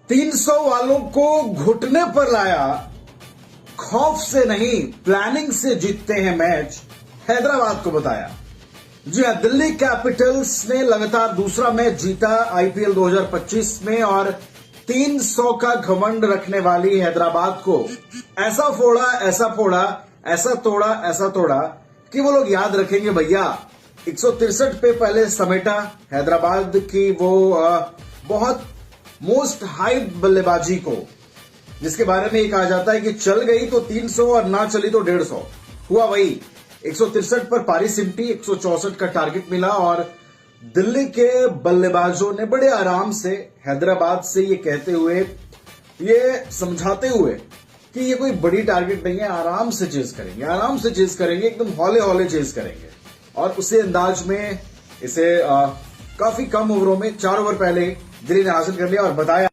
300 वालों को घुटने पर लाया, खौफ से नहीं प्लानिंग से जीतते हैं मैच, हैदराबाद को बताया। जी हां, दिल्ली कैपिटल्स ने लगातार दूसरा मैच जीता आईपीएल 2025 में और 300 का घमंड रखने वाली हैदराबाद को ऐसा फोड़ा, ऐसा फोड़ा, ऐसा तोड़ा कि वो लोग याद रखेंगे भैया। 163 पे पहले समेटा हैदराबाद की वो बहुत मोस्ट हाइप बल्लेबाजी को, जिसके बारे में ये कहा जाता है कि चल गई तो 300 और ना चली तो 150। हुआ वही, 163 पर पारी सिमटी, 164 का टारगेट मिला और दिल्ली के बल्लेबाजों ने बड़े आराम से हैदराबाद से ये कहते हुए, ये समझाते हुए कि ये कोई बड़ी टारगेट नहीं है, आराम से चेज करेंगे, एकदम हौले हौले चेज करेंगे। और उसी अंदाज में इसे काफी कम ओवरों में 4 ओवर पहले दिल्ली ने हासिल कर लिया और बताया